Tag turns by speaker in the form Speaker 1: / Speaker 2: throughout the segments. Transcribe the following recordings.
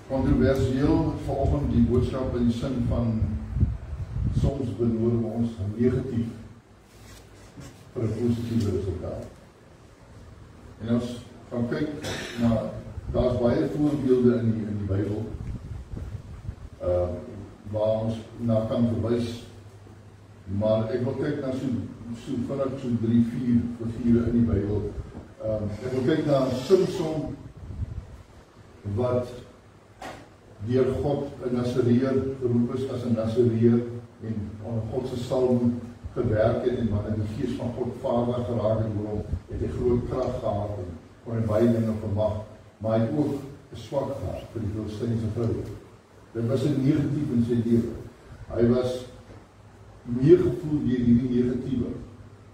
Speaker 1: Kontroversieel vanoggend die boodskap in die sin van soms benodig ons negatief vir 'n positiewe resultaat. En ons gaan kyk na, daar's baie voorbeelde in die Bybel waar ons na kan verwys, maar ek wil kyk na so vinnig so 3-4 figure in die Bybel. Ek wil kyk na Samson wat deur God 'n Nasareër geroep is as 'n Nasareër en onder God se salwing gewerk het en wanneer die Gees van God vaardig geraak het oor hom, het hy groot krag gehad en kon hy baie dinge vermag, maar hy het ook 'n swak gehad vir die Filistynse vroue. Dit was 'n negatief in sy lewe. Hy was meegevoel deur hierdie negatiewe,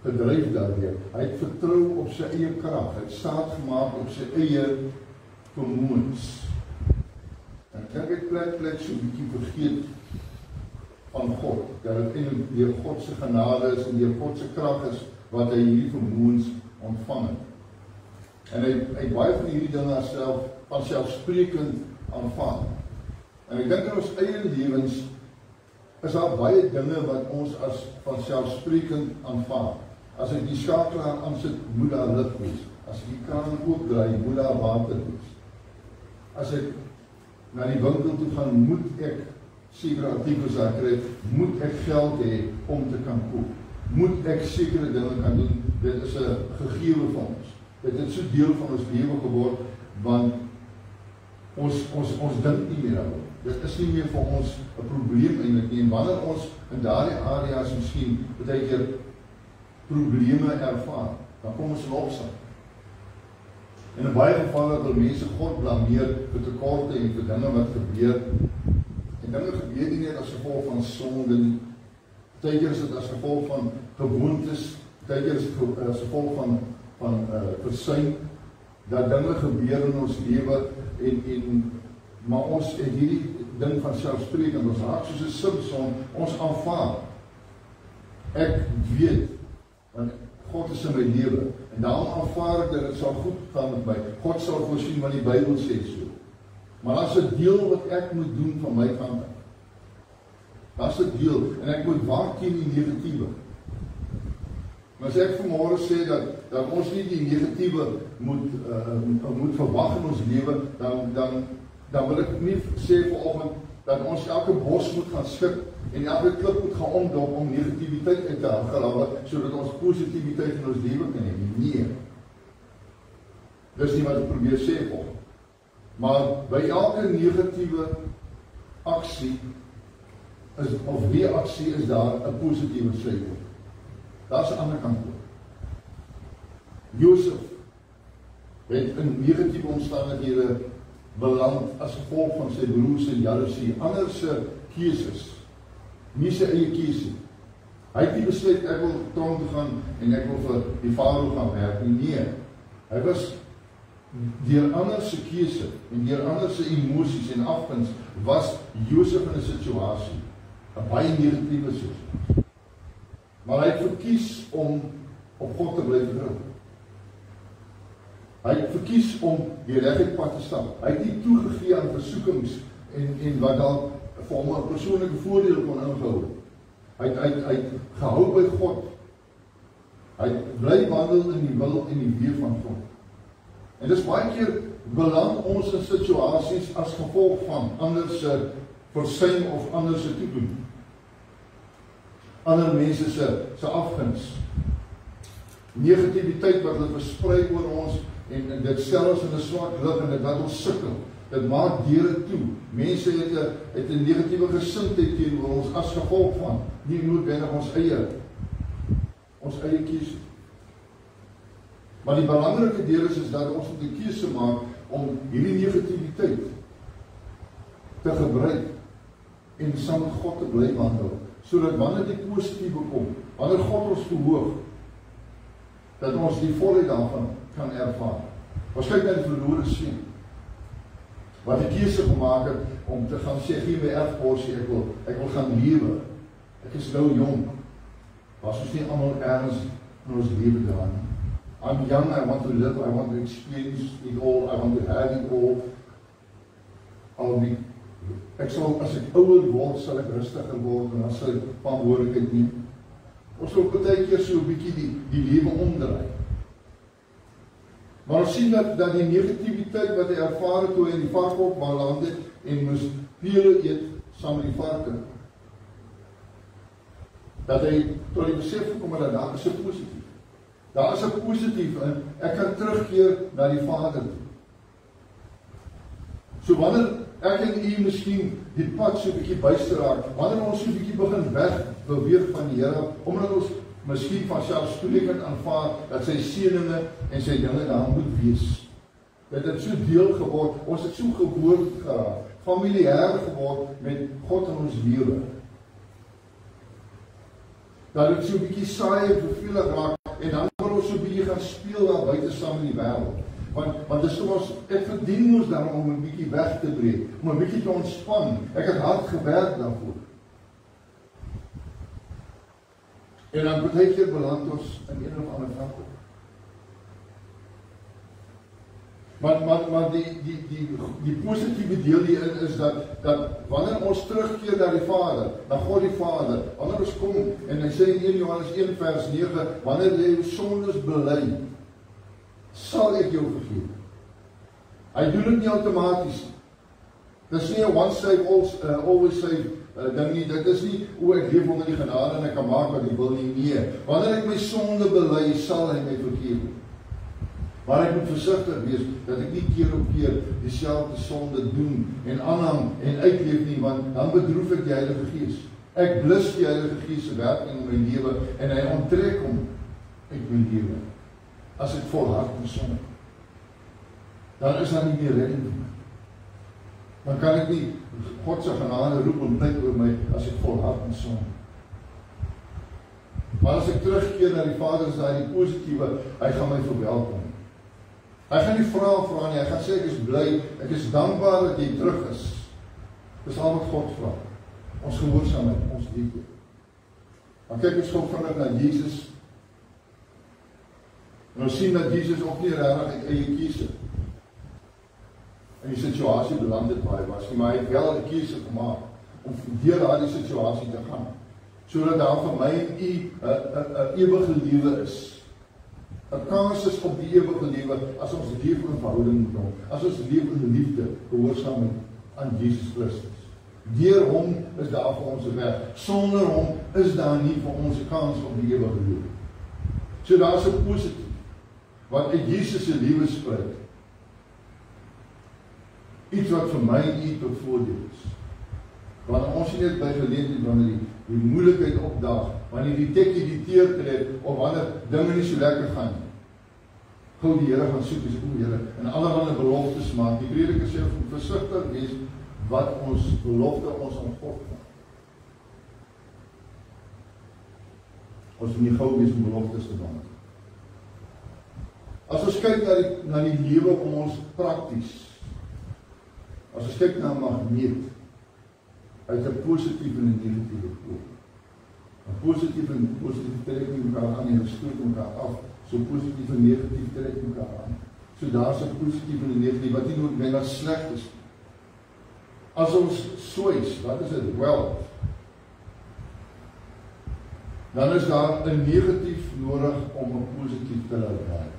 Speaker 1: gedryf daardeur. Hy het vertrou op sy eie krag, hy het staat gemaak op sy eie vermoëns. En ek het plek so 'n bietjie vergeet van God, dat het eintlik deur God se genade is en deur God se krag is wat hy hierdie vermoëns ontvang het. En hy baie van hierdie dinge vanselfsprekend aanvaar. En ek dink in ons eie lewens is daar baie dinge wat ons as vanselfsprekend aanvaar. As ek die skakelaar aansit, moet daar lig wees. As ek die kraan oopdraai, moet daar water wees. As ek na die winkel toe gaan, moet ek sekere artikels daar kry, moet ek geld hê om te kan koop. Moet ek sekere dinge kan doen. Dit is 'n gegewe van ons. Dit het so deel van ons lewe geword, want ons dink nie meer daaroor. Dit is nie meer vir ons 'n probleem eintlik nie. En wanneer ons in daardie areas miskien baie keer probleme ervaar, dan kom ons in opstand. En in baie gevalle wil mense God blameer vir tekorte en vir dinge wat gebeur. En dinge gebeur nie net as gevolg van sonde nie. Baie keer is dit as gevolg van gewoontes, baie keer is dit as gevolg van versuim, dat dinge gebeur in ons lewe maar ons het hierdie ding van selfsprekend, ons raak soos 'n Samson, ons aanvaar. Ek weet, want God is in my lewe, en daarom aanvaar ek dat dit sal goed gaan met my. God sal voorsien wat die Bybel sê so. Maar daar's 'n deel wat ek moet doen van my kant af. Daar's 'n deel, en ek moet waak teen die negatiewe. Maar as ek vanmôre sê dat ons nie die negatiewe moet verwag in ons lewe, dan wil ek nie sê vanoggend dat ons elke bos moet gaan skik en elke klip moet gaan omdop om negativiteit uit te haal, sodat ons positiwiteit in ons lewe kan hê. Nee. Dis nie wat ek probeer sê vanoggend. Maar by elke negatiewe aksie of reaksie is daar 'n positiewe sleutel. Daar's 'n ander kant ook. Josef het in negatiewe omstandighede beland as gevolg van sy broers se jaloesie, ander se keuses, nie sy eie keuse. Hy het nie besluit ek wil tronk toe gaan en ek wil vir die farao gaan werk nie. Nee, hy was deur ander se keuse en deur ander se emosies en afguns was Josef in 'n situasie, 'n baie negatiewe situasie. Maar hy het verkies om op God te bly vertrou. Hy het verkies om die regte pad te stap. Hy het nie toegegee aan versoekings en wat dalk vir hom 'n persoonlike voordeel kon ingehou. Hy het gehou by God. Hy bly wandel in die wil en die weë van God. En dis baie keer beland ons in situasies as gevolg van ander se versuim of ander se toedoen. Ander mense se afguns. Negativiteit wat hulle versprei oor ons en dit stel ons in 'n swak lig en dit laat ons sukkel. Dit maak deure toe. Mense het 'n negatiewe gesindheid teenoor ons as gevolg van nie noodwendig ons eie keuse. Maar die belangrike deel is dat ons moet 'n keuse maak om hierdie negativiteit te gebruik en saam met God te bly wandel, sodat wanneer die positiewe kom, wanneer God ons verhoog, dat ons die volheid daarvan kan ervaar. Ons kyk na die verlore seun, wat die keuse gemaak het om te gaan sê, gee my erfporsie, ek wil gaan lewe. Ek is nou jong. Was ons nie almal ergens in ons lewe daar nie? I'm young, I want to live, I want to experience it all, I want to have it all. Ek sal, as ek ouer word, sal ek rustiger word, en dan sal ek verantwoordelikheid neem. Ons wil baie keer so 'n bietjie die lewe omdraai. Maar ons sien dat die negativiteit wat hy ervaar het toe hy in die varkhok beland het en moes pele eet saam met die varke, dat hy tot die besef gekom het dat daar is 'n positief. Daar is 'n positief in, ek kan terugkeer na die Vader toe. So wanneer ek en u miskien die pad so 'n bietjie byster raak, wanneer ons so 'n bietjie begin wegbeweeg van die Here, omdat ons miskien van selfspreekend aanvaar dat sy seëninge en sy dinge daar moet wees. Dat dit so deel geword, ons het so gewoond geraak, familiêr geword met God in ons lewe. Dat dit so 'n bietjie saai en vervelig raak, en dan wil ons so 'n bietjie gaan speel daar buite saam in die wêreld. Want dis so ons, ek verdien ons daarom om 'n bietjie weg te breek, om 'n bietjie te ontspan. Ek het hard gewerk daarvoor. En dan baie keer beland ons in een of ander vlak. Maar die positiewe deel hierin is dat wanneer ons terugkeer na die Vader, na God die Vader, wanneer ons kom, en hy sê in 1 Johannes 1 vers 9, wanneer jy jou sondes bely, sal ek jou vergewe. Hy doen dit nie outomaties. Dis nie 'n once save, always save ding nie. Dit is nie, ek leef onder die genade en ek kan maak wat ek wil nie. Nee, wanneer ek my sonde bely, sal hy my vergewe. Maar ek moet versigtig wees, dat ek nie keer op keer dieselfde sonde doen, en aanhang, en uitleef nie, want dan bedroef ek die Heilige Gees. Ek blus die Heilige Gees se werking in my lewe, en hy onttrek hom uit my lewe. As ek volhard in sonde, dan is daar nie meer redding vir my. Dan kan ek nie God se genade roep en pleit oor my, as ek volhard in sonde. Maar as ek terugkeer na die Vader, is daar die positiewe, hy gaan my verwelkom. Hy gaan nie vra nie, hy gaan sê ek is bly, ek is dankbaar dat jy terug is. Dis al wat God vra. Ons gehoorsaamheid, ons liefde. Dan kyk ons gou vinnig na Jesus. En ons sien dat Jesus ook nie regtig uit eie keuse in die situasie beland het waar hy was, maar hy het wel 'n keuse gemaak om deur daardie situasie te gaan, sodat daar vir my en u 'n ewige lewe is. 'n kans is op die ewige lewe as ons leef in verhouding met hom, as ons leef in liefde, gehoorsaamheid aan Jesus Christus. Deur hom is daar vir ons 'n weg. Sonder hom is daar nie vir ons 'n kans op die ewige lewe. So daar is 'n positief wat uit Jesus se lewe spreek. Iets wat vir my en u tot voordeel is. Wanneer ons nie net by geleentheid, wanneer die moeilikheid opdaag, wanneer die tekkie die teer trek, of wanneer dinge nie so lekker gaan nie. Gou die Here gaan soek, dis o Here, en allerlei beloftes maak. Die prediker sê om versigtig wees wat ons belofte ons aan God maak. Ons moet nie gou wees om beloftes te maak. As ons kyk na die lewe om ons prakties, as ons kyk na 'n magneet, uit 'n positief en 'n negatiewe pool. 'n Positief en positief trek mekaar aan en hulle stoot mekaar af. So positief en negatief trek mekaar aan. So daar's 'n positief en 'n negatief wat nie noodwendig sleg is. As ons swys, wat is dit? Wel, dan is daar 'n negatief nodig om 'n positief te laat werk.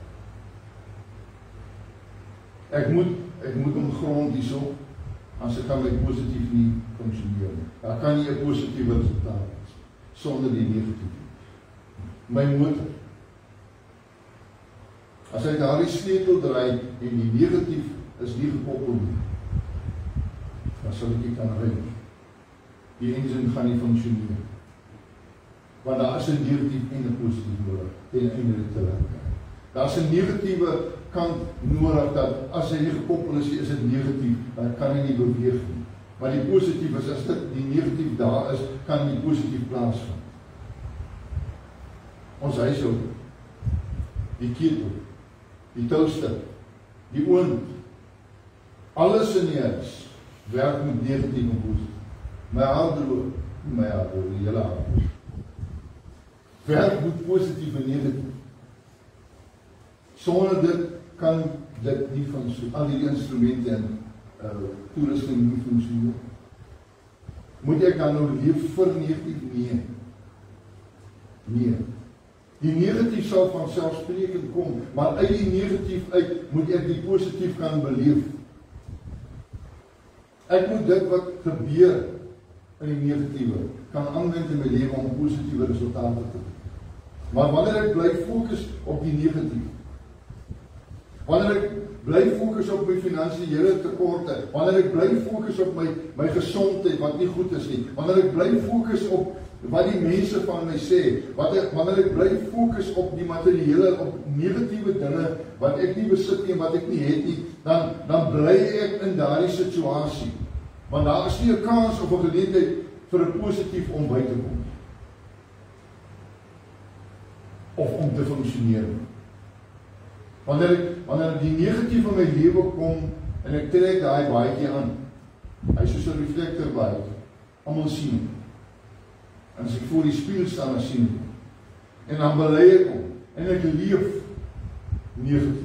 Speaker 1: Ek moet hom grond hierso, as ek kan my positief nie funksioneer nie. Daar kan nie 'n positiewe resultaat wees sonder die negatief. My motor, as hy daardie sleutel draai en die negatief is nie gekoppel nie, dan sal ek nie kan ry nie. Die engine gaan nie funksioneer. Want daar is 'n negatief en 'n positief nodig ten einde te werk. Daar's 'n negatiewe kant nodig dat as hy nie gekoppel is dit negatief, dan kan hy nie beweeg nie. Maar die positief is, as dit die negatief daar is, kan die positief plaasvind. Ons huishouding, die ketel, die toaster, die oond, alles in die huis werk met negatief en positief. My haardroër, die hele haardroër, werk met positief en negatief. Sonder dit kan dit nie van al die instrumente en toerusting nie funksioneer? Moet ek dan nou leef vir negatief? Nee. Die negatief sal van selfsprekend kom, maar uit die negatief uit moet ek die positief kan beleef. Ek moet dit wat gebeur in die negatiewe kan aanwend in my lewe om positiewe resultate te hê. Maar wanneer ek bly fokus op die negatief, wanneer ek bly fokus op my finansiële tekorte, wanneer ek bly fokus op my gesondheid wat nie goed is nie, wanneer ek bly fokus op wat die mense van my sê, wanneer ek bly fokus op die materiële, op negatiewe dinge wat ek nie besit nie en wat ek nie het nie, dan bly ek in daardie situasie. Want daar is nie 'n kans of 'n geleentheid vir 'n positief om by te kom. Of om te funksioneer. Wanneer die negatief in my lewe kom en ek trek daai baadjie aan, hy is soos 'n reflektor baadjie. Almal sien hom. En as ek voor die spieël staan, dan sien ek hom. En dan bely ek hom. En ek leef negatief.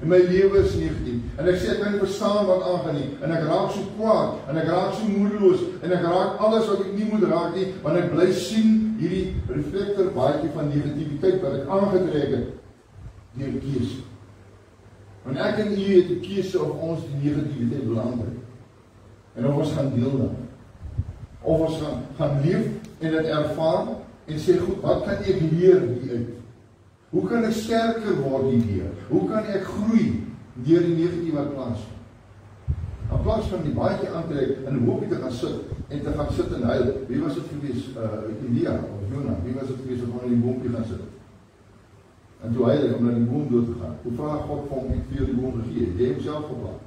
Speaker 1: En my lewe is negatief. En ek sê ek kan nie verstaan wat aangaan nie. En ek raak so kwaad. En ek raak so moedeloos. En ek raak alles wat ek nie moet raak nie. Want ek bly sien hierdie reflektor baadjie van negativiteit wat ek aangetrek het deur keuse. Want ek en u het 'n keuse of ons die negativiteit belangrijk. En of ons gaan deel dan. Of ons gaan leef en dit ervaar en sê, goed, wat kan ek leer hieruit? Hoe kan ek sterker word hierdoor? Hoe kan ek groei deur die negatief wat plaasvind? In plaas van die baadjie aan te trek en hoopie te gaan sit en huil. Wie was dit gewees? Elia of Jonah? Wie was dit gewees wat aan die boompie gaan sit? En toe huil hy om na die boom dood te gaan. Toe vraag God vir hom, ek vir die boom gegee. Jy het self geplaas.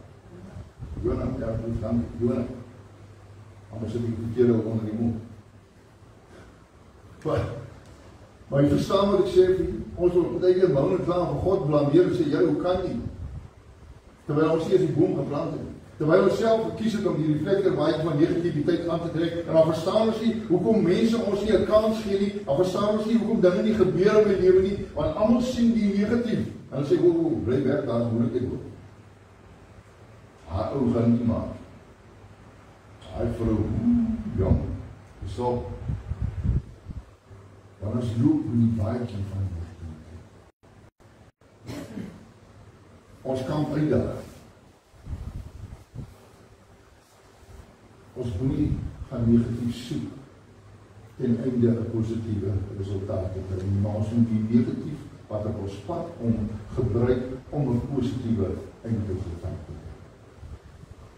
Speaker 1: Jonah, ja, dank Jonah. Anders sit die verkeerde onder die boom. Maar jy verstaan wat ek sê, ons wil baie keer mou en klaar van God blameer en sê, jy, hoe kan nie? Terwyl ons nie as die boom geplant het. Terwyl ons self gekies het om die reflektor baadjie van negativiteit aan te trek, en dan verstaan ons nie, hoekom mense ons nie 'n kans gee nie, dan verstaan ons nie, hoekom dinge nie gebeur in my lewe nie, want almal sien die negatief. En hulle sê, bly weg, daar is moeilik ek word. Haar ou gaan nie maak. Haar vrou, jong, so, want ons loop in die baadjie van negativiteit. Ons kan uitdaag. Ons moet nie gaan negatief soek ten einde 'n positiewe resultaat te kry, maar ons moet die negatief wat op ons pad om gebruik om 'n positiewe eindresultaat te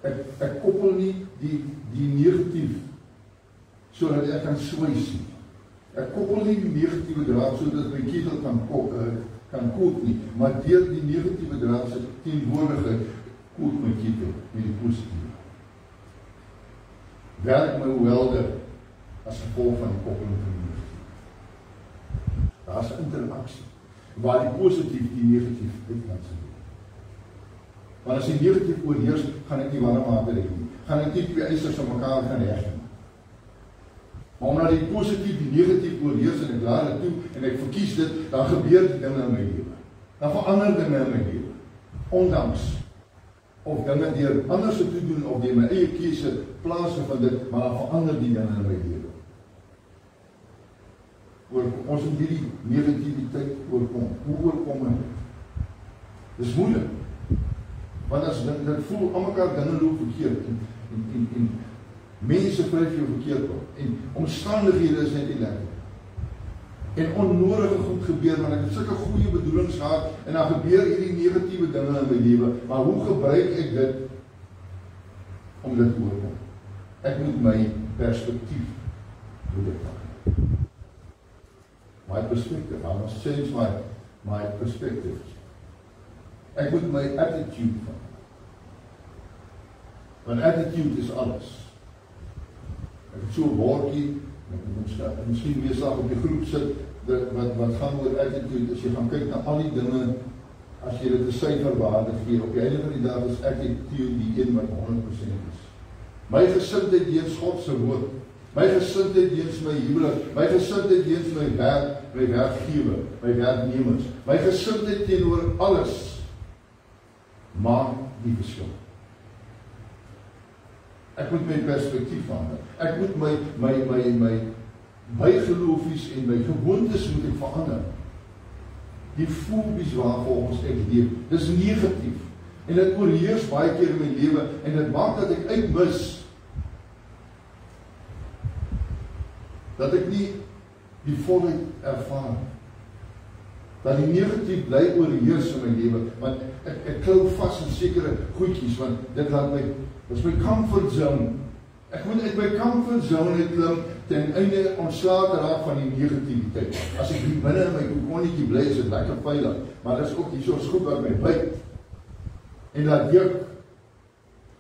Speaker 1: kry. Ek koppel nie die negatief sodat ek kan swys nie. Ek koppel nie die negatiewe draad sodat my ketel kan kook nie, maar deur die negatiewe draad se teenwoordigheid kook my ketel met die positiewe. Werk my welder as gevolg van die koppeling van die negatief. Daar is 'n interaksie waar die positief die negatief uitlaat sien. Want as die negatief oorheers, gaan ek nie warm water hê nie. Gaan ek nie twee ysers aan mekaar gaan heg nie. Maar omdat die positief die negatief oorheers en ek laat dit toe en ek verkies dit, dan gebeur die dinge in my lewe. Dan verander dinge in my lewe. Ondanks of dinge deur anders te doen of deur my eie keuse plaasvind van dit, maar dan verander die dinge in my lewe. Ons moet hierdie negativiteit oorkom. Hoe oorkom dit? Dis moeilik. Want as dit voel aan mekaar dinge loop verkeerd en mense vryf jou verkeerd op en omstandighede is net nie lekker. En onnodige goed gebeur, want ek het sulke goeie bedoelings gehad en dan gebeur hierdie negatiewe dinge in my lewe, maar hoe gebruik ek dit om dit te oorkom? Ek moet my perspektief verander. My perspective, I must change my perspective. Ek moet my attitude verander. Want attitude is alles. Ek het so 'n bordjie, miskien meestal op die groep sit, wat gaan oor attitude, as jy gaan kyk na al die dinge, as jy dit 'n syferwaarde gee, op die einde van die dag is attitude die een wat 100% is. My gesindheid teenoor God se woord, my gesindheid teenoor my huwelik, my gesindheid teenoor my werk, my werkgewer, my werknemers, my gesindheid teenoor alles maak die verskil. Ek moet my perspektief verander. Ek moet my bygeloofies en my gewoontes moet ek verander. Die fobies waarvolgens ek leef, dis negatief. En dit oorheers baie keer in my lewe en dit maak dat ek uitmis dat ek nie die volheid ervaar. Dat die negatief bly oorheers in my lewe, want ek klou vas in sekere goedjies, want dit laat my, dis my comfort zone. Ek moet uit my comfort zone klim ten einde ontslae te raak van die negativiteit. As ek hier binne in my kokonnetjie bly, is dit lekker veilig, maar dis ook hier soos goed wat my byt. En dat juk,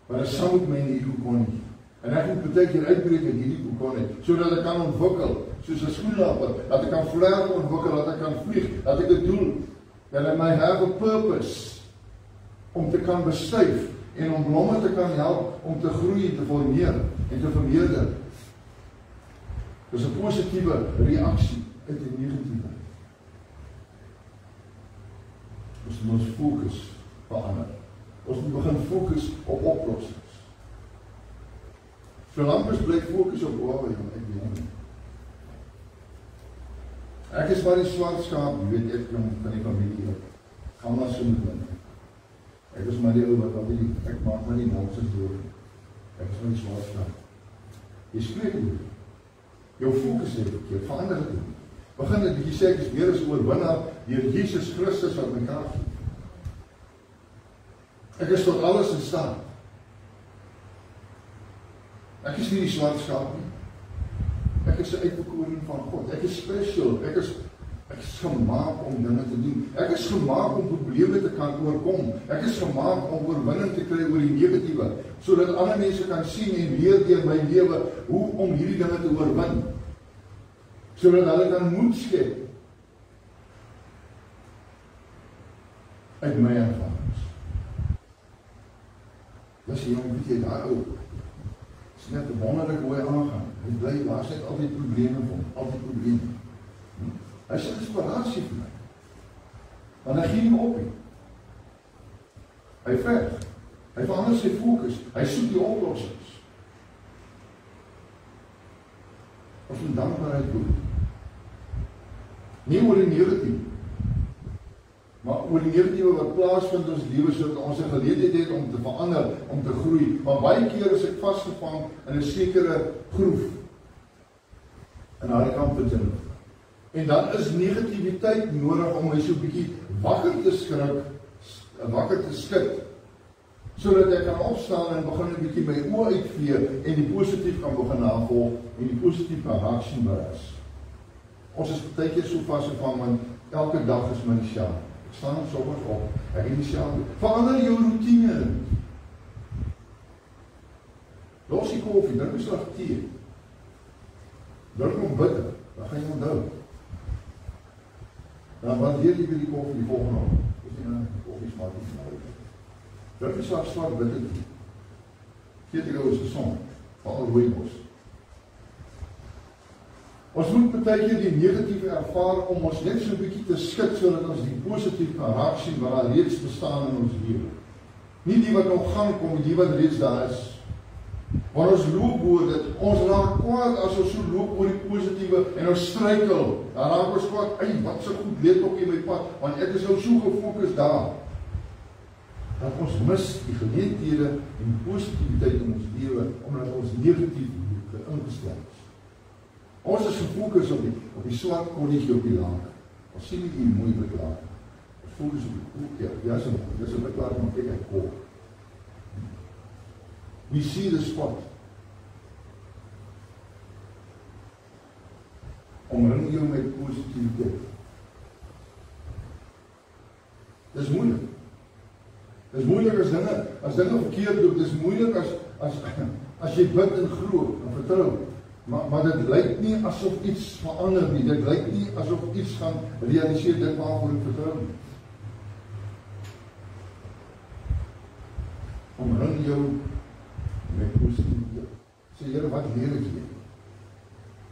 Speaker 1: maar dit sal met my in die kokonnetjie. En ek moet baie keer uitbreek in hierdie kokonnetjie, sodat ek kan ontwikkel, soos 'n skoenlapper, dat ek kan vlerke ontwikkel, dat ek kan vlieg, dat ek 'n doel, that I may have a purpose, om te kan bestuif, en om blomme te kan help, om te groei, te formeer, en te vermeerder. Dis 'n positiewe reaksie uit die negatiewe. Ons moet ons fokus verander. Ons moet begin fokus op oplossings. Solank ons bly fokus op waar ek weet. Ek is maar die swart skaap, jy weet, ek kom van die familie op. Gaan maar so met my. Ek is maar die ou wat al ek maak maar nie nonsens door. Ek is maar die swart skaap. Jy spreek nie. Jou fokus het verkeerd, verander dit. Begin dit bietjie sê ek is meer as oorwinnaar deur Jesus Christus wat my krag gee. Ek is tot alles in staat. Ek is nie die swart skaap nie. Ek is 'n uitverkoring van God. Ek is special. Ek is gemaak om dinge te doen. Ek is gemaak om probleme te kan oorkom. Ek is gemaak om oorwinning te kry oor die negatiewe, sodat ander mense kan sien en leer deur my lewe hoe om hierdie dinge te oorwin. Sodat hulle kan moed skep uit my ervarings. Dis jy weet jy daar ou. Dis net wonderlik hoe hy aangaan. Hy bly waar sy altyd probleme van, altyd probleme. Hy is 'n inspirasie vir my. Want hy gee nie op nie. Hy veg. Hy verander sy fokus. Hy soek die oplossings. Ons moet dankbaarheid doen. Nie oor die negatief, maar oor die negatiewe wat plaasvind in ons lewe, sodat ons 'n geleentheid het om te verander, om te groei. Maar baie keer is ek vasgevang in 'n sekere groef. In daardie kamppunt. En dan is negativiteit nodig om my so 'n bietjie wakker te skrik, wakker te skud, sodat ek kan opstaan en begin 'n bietjie my oë uitvee en die positief kan begin navolg en die positief kan raak sien bereis. Ons is baie keer so vasgevang, want elke dag is my dieselfde. Ek staan soms op, ek het dieselfde. Verander jou routine. Los die koffie, drink 'n slag tee. Drink hom bitter, dan gaan jy onthou. Dan waardeer jy die koffie die volgende oggend. Dis nie nou koffie smaak nie nou. Drink 'n slag swart bitter tee. Gee dit gou is gesond, veral rooibos. Ons moet baie keer die negatiewe ervaar om ons net so 'n bietjie te skud, sodat ons die positief kan raak sien wat daar reeds bestaan in ons lewe. Nie die wat nog gaan kom, die wat reeds daar is. Maar ons loop oor dit, ons raak kwaad as ons so loop oor die positiewe en ons struikel. Dan raak ons kwaad, "Ey, wat so goed leed op in my pad, want ek is nou so gefokus daar." Dat ons mis die geleenthede en die positiwiteit in ons lewe omdat ons negatief ingestel is. Ons is gefokus op die swart konnetjie op die laag. Ons sien nie die mooi beklaar. Ons fokus op die koek, ja, dis 'n beklaar, maar kyk hy kook. We see the spot. Omring jou met positiwiteit. Dis moeilik. Dis moeilik as dinge verkeerd loop. Dis moeilik as jy bid en glo en vertrou. Maar dit lyk nie asof iets verander nie. Dit lyk nie asof iets gaan realiseer dit waarvoor ek vertrou nie. Omring jou met positiwiteit. Sê, Here, wat leer ek hier?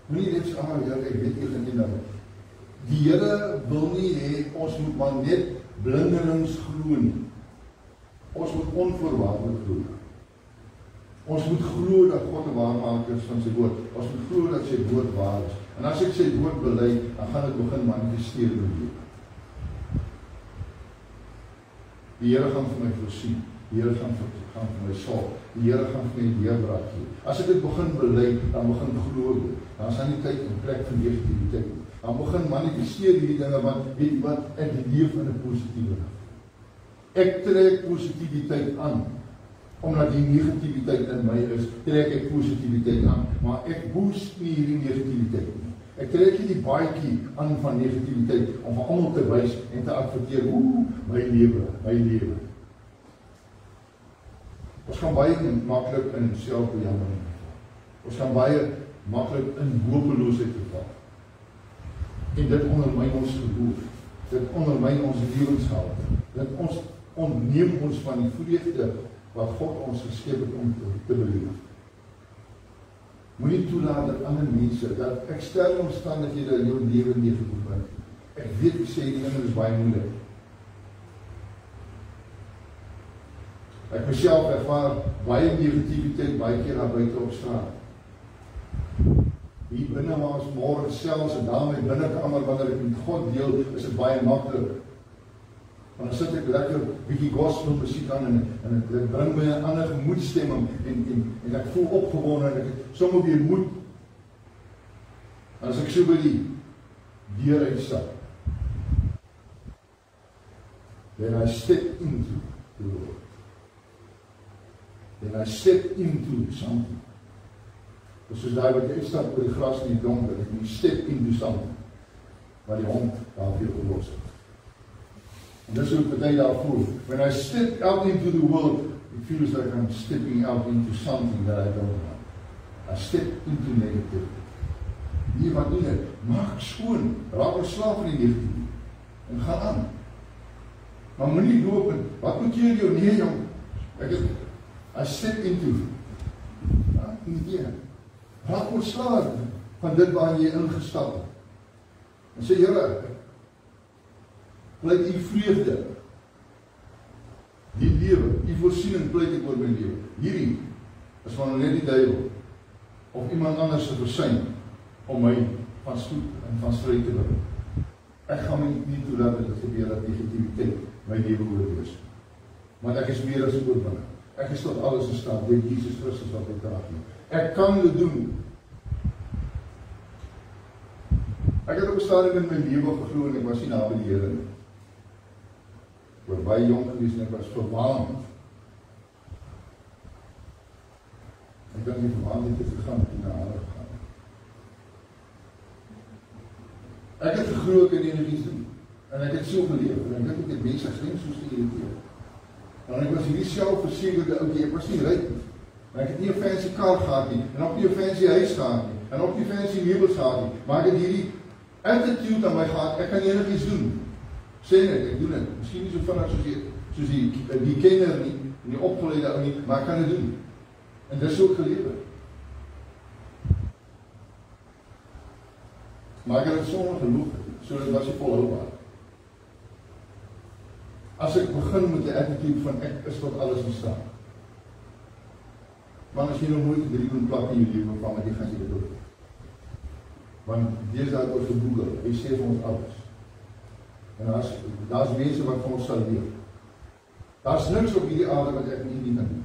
Speaker 1: Moenie net sê, Here, ek weet nie nou. Die Here wil nie hê ons moet maar net blindelings glo nie. Ons moet onvoorwaardelik glo. Ons moet glo dat God 'n waarmaker is van sy woord. Ons moet glo dat sy woord waar is. En as ek sy woord bely, dan gaan dit begin manifesteer in my lewe. Die Here gaan vir my voorsien. Die Here gaan vir my sorg. Die Here gaan vir my deurbraak gee. As ek dit begin bely, dan begin glo ek. Dan is daar nie tyd en plek vir negativiteit. Dan begin manifesteer hierdie dinge, want weet jy wat, ek leef in 'n positiewe lewe. Ek trek positiwiteit aan. Omdat die negativiteit in my is, trek ek positiwiteit aan, maar ek boost nie hierdie negativiteit nie. Ek trek nie die baadjie aan van negativiteit, om vir almal te wys en te adverteer, my lewe. Ons gaan baie maklik in selfbejammering. Ons gaan baie maklik in hopeloosheid verval. En dit ondermyn ons geloof. Dit ondermyn ons lewensgehalte. Dit ontneem ons van die vreugde wat God ons geskep het om te beleef. Moenie toelaat dat ander mense, dat eksterne omstandighede in jou lewe negatief beïnvloed. Ek weet ek sê die dinge is baie moeilik. Ek myself ervaar baie negativiteit baie keer daar buite op straat. Hier binne waar ons môre selfs en daar in my binnekamer wanneer ek met God deel, is dit baie maklik. Want dan sit ek lekker bietjie gospel musiek aan en dit bring my 'n ander gemoedstemming en ek voel opgewonde en ek het sommer weer moed. As ek so by die deur uitstap, then I step into the Lord. Then I step into something. Dus soos daai wat jy uitstap oor die gras in die donker, ek moet step into something, waar die hond daar weer gelos het. En dis hoe ek baie daar voel. When I step out into the world, it feels like I'm stepping out into something that I don't want. I step into negativity. Nee, wat doen ek? Maak skoon, raak verslaaf van die negativiteit. En gaan aan. Maar moenie loop en, wat moet jy jou? Nee, jong. I step into. Ja, nee. Raak verslaaf van dit waar jy ingestap het. En sê, Here, pleit u vreugde, die lewe, die voorsiening pleit ek oor my lewe. Hierdie is van net die duiwel, of iemand anders se versuim, om my van spoed en van stryd te bring. Ek gaan my nie toelaat dat dit gebeur dat negativiteit my lewe oorwees. Want ek is meer as 'n oorwinnaar. Ek is tot alles in staat deur Jesus Christus wat my krag gee. Ek kan dit doen. Ek het op 'n stadium in my lewe geglo en ek was nie naby die Here nie. Ek was baie jong gewees en ek was verwaand. Ek dink die verwaandheid het gegaan en na hulle gegaan. Ek het geglo ek kan enigiets doen. En ek het so geleef. En ek dink ek het mense slim soos te irriteer. En ek was hierdie selfversekerde ouetjie, ek was nie ryk nie. Maar ek het nie 'n fancy kar gehad nie, en ook nie 'n fancy huis gehad nie, en ook nie fancy meubels gehad nie, maar ek het hierdie attitude aan my gehad, ek kan enigiets doen. Sê net, ek doen dit. Miskien nie so vinnig soos die kenner nie, en die opgeleide ou nie, maar ek kan dit doen. En dis ook gelewe. Maar ek het dit sonder geloof, so dit was nie volhoubaar. As ek begin met die attitude van ek is tot alles in staat. Want as jy nou nooit 'n driepunt plak in jou lewe van wat jy gaan dit doen. Want deesdae het ons Google, hy sê vir ons alles. En daar's mense wat vir ons sal leer. Daar's niks op hierdie aarde wat ek nie kan doen.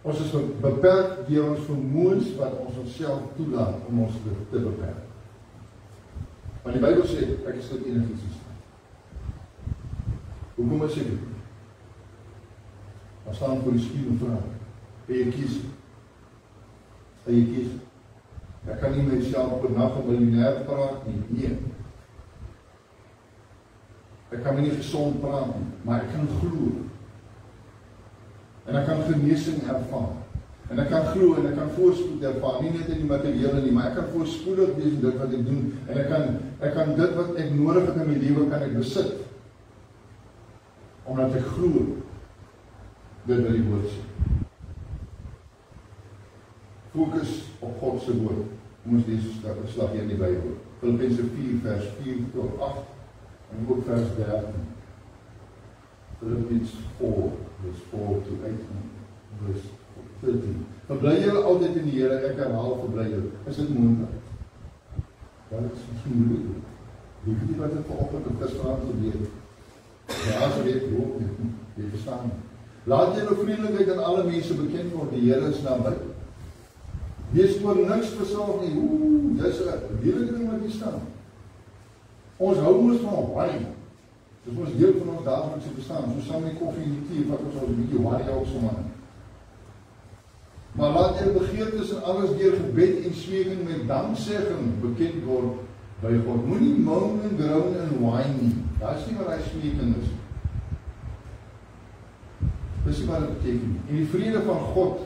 Speaker 1: Ons is beperk deur ons vermoëns wat ons onsself toelaat om ons te beperk. Want die Bybel sê, ek is tot enigiets in staat. Hoekom is ek dit? Daar staan voor die spieël en vraag, en jy kies. En jy kies. Ek kan nie myself per nag 'n miljonair praat nie, nee. Ek kan my nie gesond praat nie, maar ek kan glo. En ek kan genesing ervaar. En ek kan glo en ek kan voorspoed ervaar, nie net in die materiële nie, maar ek kan voorspoedig wees in dit wat ek doen. En ek kan dit wat ek nodig het in my lewe kan ek besit. Omdat ek glo dit wat die woord sê. Fokus op God se woord. Kom ons lees slag hier in die Bybel. Filippense 4 vers 4 tot 8 en ook vers 13. Philippians 4 vers 4 to 8 en vers 13. Verbly julle altyd in die Here, ek herhaal verbly julle. Is dit moontlik? Ja, dit is misschien moeilijk. Jy weet nie wat het vanoggend of gisterand gebeur. Ja, as weet, loop nie. Jy verstaan nie. Laat julle vriendelikheid aan alle mense bekend word, die Here is naby. Wees oor niks besorg nie. Dis 'n lelike ding wat hier staan. Ons hou mos van worry. Dis mos deel van ons daaglikse bestaan. So saam met koffie en tee, wat ons 'n bietjie worry ook sommer. Maar laat julle begeertes en alles deur gebed en smeking met danksegging bekend word by God. Moenie moan en groan en whine nie. Dis nie wat hy smeking is. Dis nie wat dit beteken. En die vrede van God,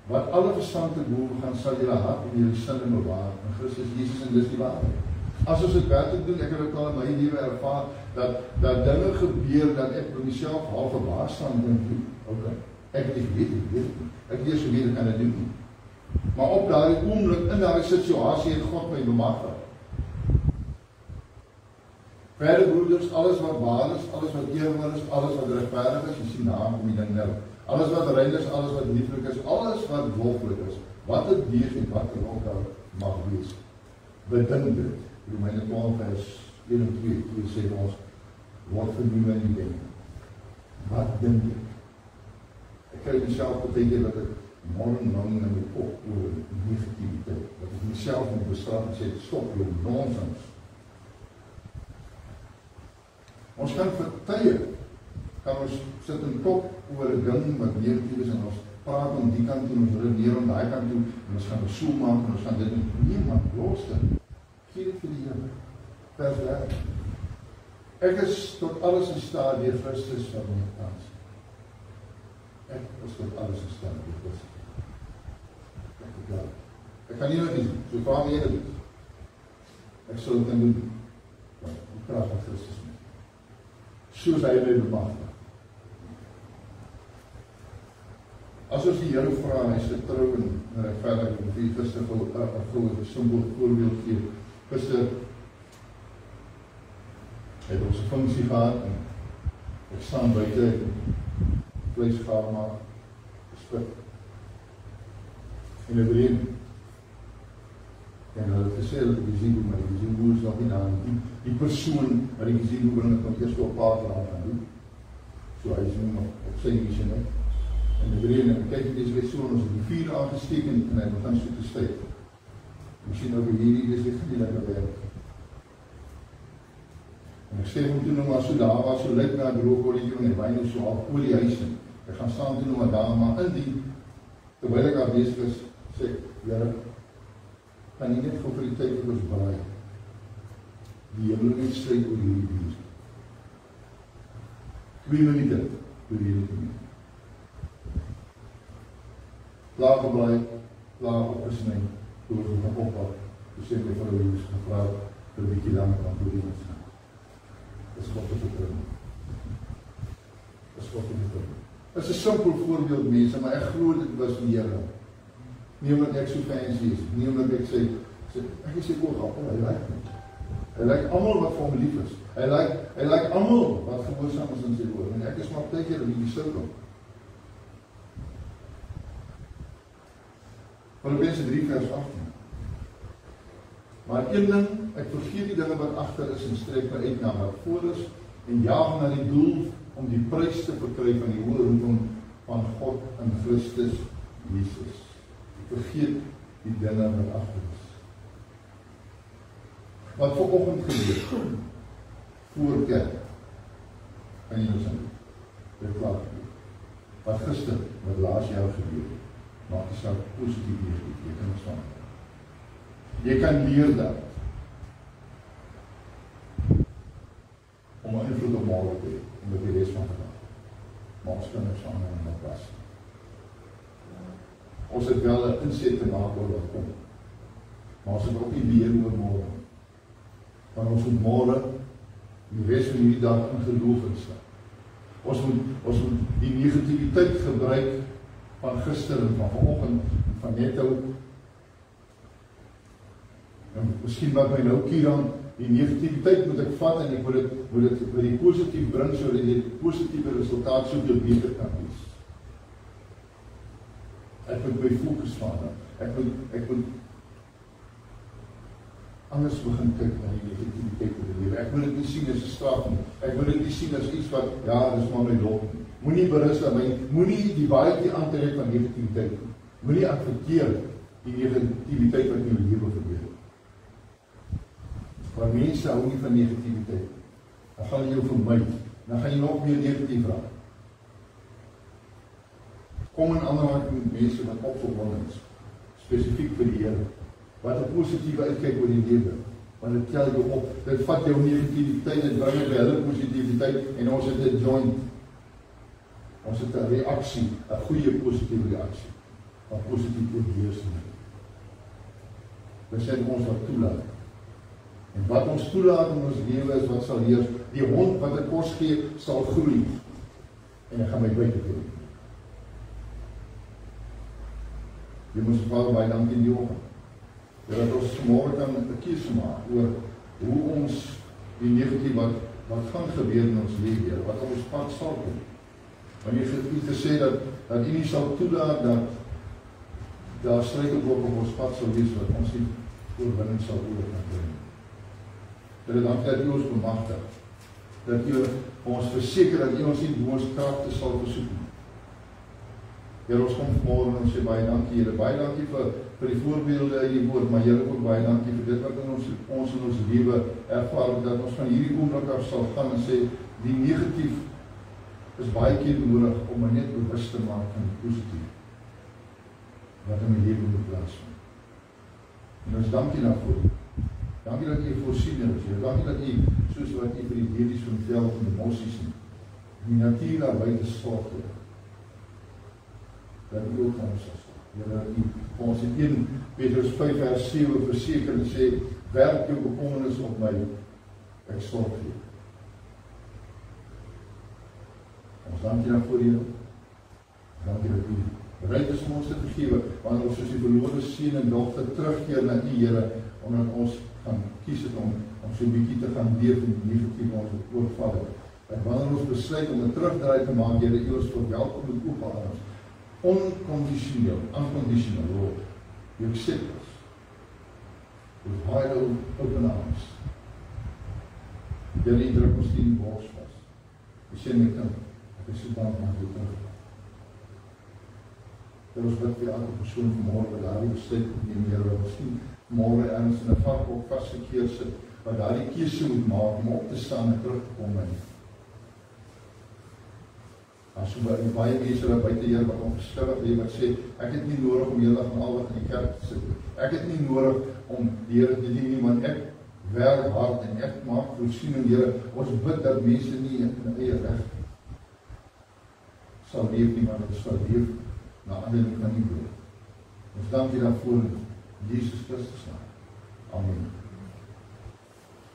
Speaker 1: wat alle verstand te boven gaan, sal julle hart en julle sinne bewaar in Christus Jesus, en dis die waarheid. As ons dit werklik doen, ek het ook al in my lewe ervaar, dat dinge gebeur, dat ek vir myself half verbaas staan en dink, okay, ek weet nie. Ek weet so wie kan dit doen nie. Maar op daardie oomblik, in daardie situasie, het God my bemagtig. Verder broeders, alles wat waar is, alles wat eerbaar is, alles wat regverdig is, jy sien naam om die ding nou. Alles wat rein is, alles wat lieflik is, alles wat wolflik is, wat het deeg en wat er ook al mag wees. Bedink dit. Romeine 12 vers 1 en 2, toe sê ons, wat vernoem in die ding. Wat dink jy? Ek kry myself betekent dat ek morgen lang in my kop oor negativiteit, dat ek myself moet bestraf en sê, stop jou nonsens. Ons kan vertuie, kan ons sit en top oor 'n ding wat negatief is en ons praat om die kant toe, ons redeneer om daai kant toe en ons gaan so maak en ons gaan dit doen. Nee man, los dit. Gee dit vir die Here. Vers 3. Ek is tot alles in staat deur Christus wat my kans. Ek is tot alles in staat deur Christus. Ek kan nie nog iets doen, so vraag my dit. Ek sal dit doen. Die krag van Christus. Soos hy my bemagtig. As ons die Here vra, hy is getrou en regverdig, en vir gister 'n simpel voorbeeld gee. Gister het ons 'n funksie gehad en ek staan buite vleis gaar maak, gespit. En 'n brein. En hulle het gesê dat die gesienboer, maar die gesienboer is nog nie daar. Die persoon wat die gesienboer bring, het nog eerst op paar jaar gaan doen. So hy is nu nog op sy missie, ne? En die brein, en kyk die persoon, ons het die vuur aangesteek en hy begin so te styf. Misschien ook hierdie, dis dit nie lekker werk. En ek sê hom toe nog maar so daar was, so lyk na droogolie, en hy wijn so half olie huis in. Ek gaan staan toe nog maar daar, maar in die, terwyl ek daar bezig is, sê ek, Here, kan nie net vir die tyd wat ons braai, die hemel net stryd oor hierdie dier. 2 minute, oor hierdie dier. Klaar gebraai, klaar opgesnij, toe ons gaan ophou, toe sê my vrou is gevraag, vir 'n bietjie lang kan toe die mens gaan. Dis God te vertrouw. Dis God te vertrouw. Dis 'n simpel voorbeeld mense, maar ek glo dit was die Here. Nie omdat ek so fancy is, nie omdat ek sê ek sê ook, hy lyk almal wat vir hom lief is. Hy lyk almal wat gehoorsaam is in sy woord. En ek is maar baie keer 'n bietjie sukkel. Filippense 3 vers 18. Maar een ding, ek vergeet die dinge wat agter is en strek my uit na wat voor is en jaag na die doel om die prys te verkry van die hoë roeping van God in Christus Jesus. Vergeet die dinge wat agter is. Wat vanoggend gebeur, voor kerk, kan jy nou sê, dit klaar gebeur. Wat gister, wat laas jaar gebeur, maak die saak positief negatief, jy kan verstaan. Jy kan leer dat, om 'n invloed op môre te hê, en met die res van die dag. Maar ons kan niks aan in dat was. Ons het wel 'n inset te maak oor wat kom. Maar ons het ook nie beheer oor môre. Want ons moet môre die res van hierdie dag in geloof instaan. Ons moet die negativiteit gebruik van gister en van vanoggend en van net nou. En miskien wat my nou kier aan, die negativiteit moet ek vat en ek moet dit positief bring, sodat die positieve resultaat soveel beter kan wees. Ek moet my fokus verander. Ek moet anders begin kyk na die negativiteit in die lewe. Ek moet dit nie sien as 'n straf nie. Ek moet dit nie sien as iets wat, ja, dis maar my lot nie. Moenie berus aan my, moenie die baadjie aantrek van negativiteit nie. Moenie adverteer die negativiteit wat in jou lewe gebeur. Want mense hou nie van negativiteit. Dan gaan jy jou vermy. Dan gaan jy nog meer negatief raak. Kom in aanraking met mense wat opgewonde is, spesifiek vir die Here, wat 'n positiewe uitkyk oor die lewe, want dit tel jou op, dit vat jou negativiteit, dit bring jy by hulle positiviteit, en ons het 'n joint, ons het 'n reaksie, 'n goeie positiewe reaksie, wat positief oorheers nie. Dit sê ons wat toelaat, en wat ons toelaat in ons lewe is wat sal heers. Die hond wat 'n kos gee, sal groei, en ek gaan my buite gee. Jy moes Vader baie dankie in die oggend. Dat ons vanmôre kan 'n keuse maak oor hoe ons die negatief wat gaan gebeur in ons lewe, wat op ons pad sal kom. Want jy het gesê dat U nie sal toelaat dat daar struikelblokke op ons pad sal wees wat ons nie oorwinning sal oorkom. Dat dankie dat U ons bemagtig. Dat U ons verseker dat U ons nie deur ons kragte sal versoek nie. Here, ons kom vanmôre en ons sê baie dankie, Here. Baie dankie vir die voorbeelde uit die woord, maar Here, ook baie dankie vir dit wat in ons in ons lewe ervaar, dat ons van hierdie oomblik af sal gaan en sê, die negatief is baie keer nodig om my net bewus te maak van die positief wat in my lewe moet plaasvind. En ons dankie daarvoor. Dankie dat U voorsiening is, Here. Dankie dat U, soos wat U vir die diertjies van die veld en die mossies nie, die natuur daar buite sorg het, dat U ook van ons sal sorg. Here, dat U ons in 1 Petrus 5 vers 7 verseker en sê, werk jou bekommernis op my, ek sorg vir jou. Ons dankie daarvoor, Here. Dankie dat U bereid is om ons te vergewe, wanneer ons soos die verlore seun en dogter terugkeer na U, Here, omdat ons gaan kies het om so 'n bietjie te gaan leef en negatief ons oorval het. En wanneer ons besluit om 'n terugdraai te maak, Here, U ons verwelkom met oop arms. Unconditional, Lord. You accept us with wide open arms. Here, U druk ons die bors vas. U sê my kind, ek is so dankbaar vir U. Here, ons bid vir elke persoon vanmôre wat daardie besluit neem, Here, wat miskien môre ergens in 'n varkhok vasgekeer sit, wat daardie keuse moet maak om op te staan en terug te kom in. As so baie mense wat buite Here wat onverskillig lewe wat sê, ek het nie nodig om heeldag en alweg in die kerk te sit. Ek het nie nodig om die Here te dien nie, want ek werk hard en ek maak voorsiening, Here. Ons bid dat mense nie in eie reg sal leef nie, maar dat sal leef na aanleiding van U woord. Ons dank U daarvoor in Jesus Christus naam. Amen.